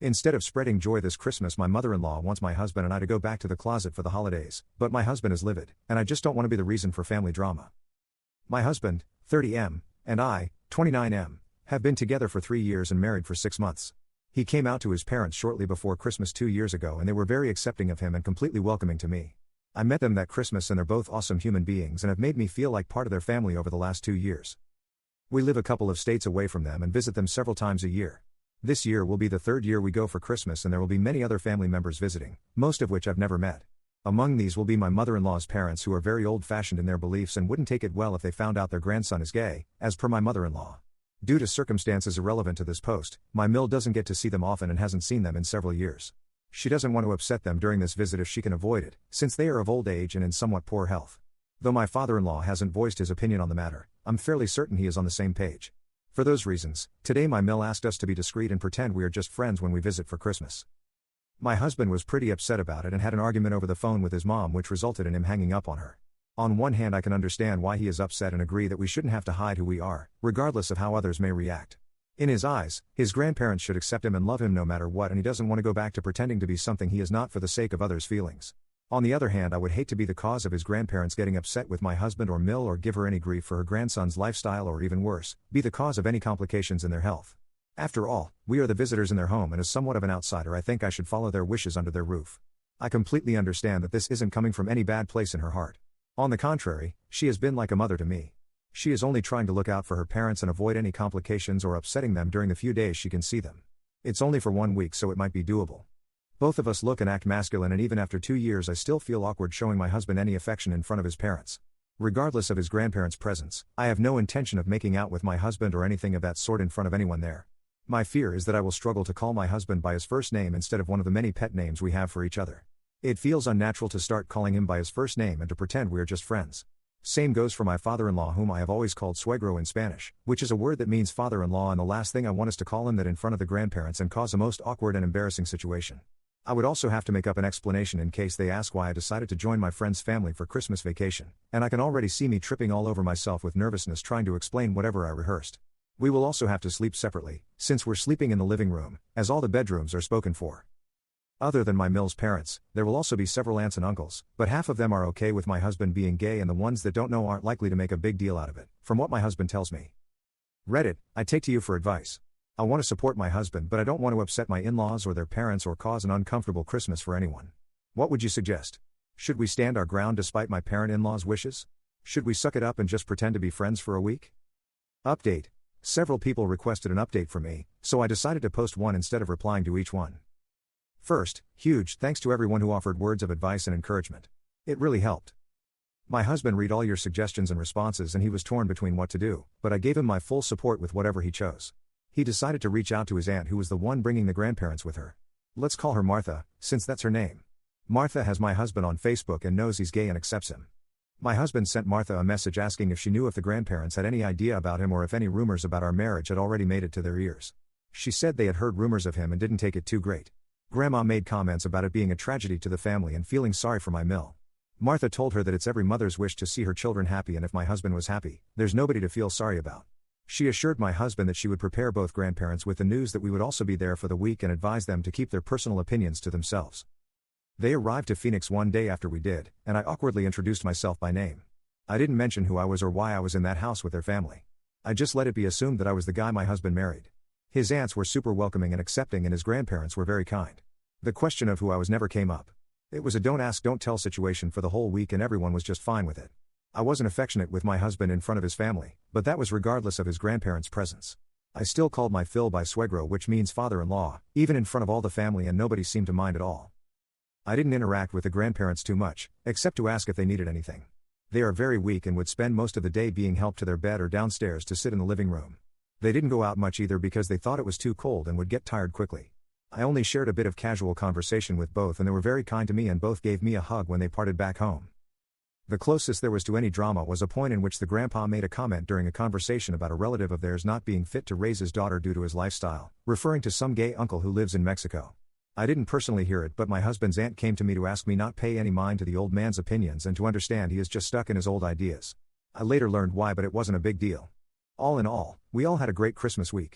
Instead of spreading joy this Christmas, my mother-in-law wants my husband and I to go back to the closet for the holidays, but my husband is livid, and I just don't want to be the reason for family drama. My husband, 30M, and I, 29M, have been together for 3 years and married for 6 months. He came out to his parents shortly before Christmas 2 years ago, and they were very accepting of him and completely welcoming to me. I met them that Christmas and they're both awesome human beings and have made me feel like part of their family over the last 2 years. We live a couple of states away from them and visit them several times a year. This year will be the 3rd year we go for Christmas, and there will be many other family members visiting, most of which I've never met. Among these will be my mother-in-law's parents, who are very old-fashioned in their beliefs and wouldn't take it well if they found out their grandson is gay, as per my mother-in-law. Due to circumstances irrelevant to this post, my mill doesn't get to see them often and hasn't seen them in several years. She doesn't want to upset them during this visit if she can avoid it, since they are of old age and in somewhat poor health. Though my father-in-law hasn't voiced his opinion on the matter, I'm fairly certain he is on the same page. For those reasons, today my mill asked us to be discreet and pretend we are just friends when we visit for Christmas. My husband was pretty upset about it and had an argument over the phone with his mom, which resulted in him hanging up on her. On one hand, I can understand why he is upset and agree that we shouldn't have to hide who we are, regardless of how others may react. In his eyes, his grandparents should accept him and love him no matter what, and he doesn't want to go back to pretending to be something he is not for the sake of others' feelings. On the other hand, I would hate to be the cause of his grandparents getting upset with my husband or mill, or give her any grief for her grandson's lifestyle, or even worse, be the cause of any complications in their health. After all, we are the visitors in their home, and as somewhat of an outsider, I think I should follow their wishes under their roof. I completely understand that this isn't coming from any bad place in her heart. On the contrary, she has been like a mother to me. She is only trying to look out for her parents and avoid any complications or upsetting them during the few days she can see them. It's only for 1 week, so it might be doable. Both of us look and act masculine, and even after 2 years I still feel awkward showing my husband any affection in front of his parents. Regardless of his grandparents' presence, I have no intention of making out with my husband or anything of that sort in front of anyone there. My fear is that I will struggle to call my husband by his first name instead of one of the many pet names we have for each other. It feels unnatural to start calling him by his first name and to pretend we are just friends. Same goes for my father-in-law, whom I have always called suegro in Spanish, which is a word that means father-in-law, and the last thing I want is to call him that in front of the grandparents and cause a most awkward and embarrassing situation. I would also have to make up an explanation in case they ask why I decided to join my friend's family for Christmas vacation, and I can already see me tripping all over myself with nervousness trying to explain whatever I rehearsed. We will also have to sleep separately, since we're sleeping in the living room, as all the bedrooms are spoken for. Other than my mill's parents, there will also be several aunts and uncles, but half of them are okay with my husband being gay, and the ones that don't know aren't likely to make a big deal out of it, from what my husband tells me. Reddit, I take to you for advice. I want to support my husband, but I don't want to upset my in-laws or their parents or cause an uncomfortable Christmas for anyone. What would you suggest? Should we stand our ground despite my parent-in-law's wishes? Should we suck it up and just pretend to be friends for a week? Update. Several people requested an update from me, so I decided to post one instead of replying to each one. First, huge thanks to everyone who offered words of advice and encouragement. It really helped. My husband read all your suggestions and responses, and he was torn between what to do, but I gave him my full support with whatever he chose. He decided to reach out to his aunt, who was the one bringing the grandparents with her. Let's call her Martha, since that's her name. Martha has my husband on Facebook and knows he's gay and accepts him. My husband sent Martha a message asking if she knew if the grandparents had any idea about him or if any rumors about our marriage had already made it to their ears. She said they had heard rumors of him and didn't take it too great. Grandma made comments about it being a tragedy to the family and feeling sorry for my mill. Martha told her that it's every mother's wish to see her children happy, and if my husband was happy, there's nobody to feel sorry about. She assured my husband that she would prepare both grandparents with the news that we would also be there for the week and advise them to keep their personal opinions to themselves. They arrived to Phoenix one day after we did, and I awkwardly introduced myself by name. I didn't mention who I was or why I was in that house with their family. I just let it be assumed that I was the guy my husband married. His aunts were super welcoming and accepting, and his grandparents were very kind. The question of who I was never came up. It was a don't ask, don't tell situation for the whole week, and everyone was just fine with it. I wasn't affectionate with my husband in front of his family, but that was regardless of his grandparents' presence. I still called my Phil by suegro, which means father-in-law, even in front of all the family, and nobody seemed to mind at all. I didn't interact with the grandparents too much, except to ask if they needed anything. They are very weak and would spend most of the day being helped to their bed or downstairs to sit in the living room. They didn't go out much either because they thought it was too cold and would get tired quickly. I only shared a bit of casual conversation with both, and they were very kind to me and both gave me a hug when they parted back home. The closest there was to any drama was a point in which the grandpa made a comment during a conversation about a relative of theirs not being fit to raise his daughter due to his lifestyle, referring to some gay uncle who lives in Mexico. I didn't personally hear it, but my husband's aunt came to me to ask me not pay any mind to the old man's opinions and to understand he is just stuck in his old ideas. I later learned why, but it wasn't a big deal. All in all, we all had a great Christmas week.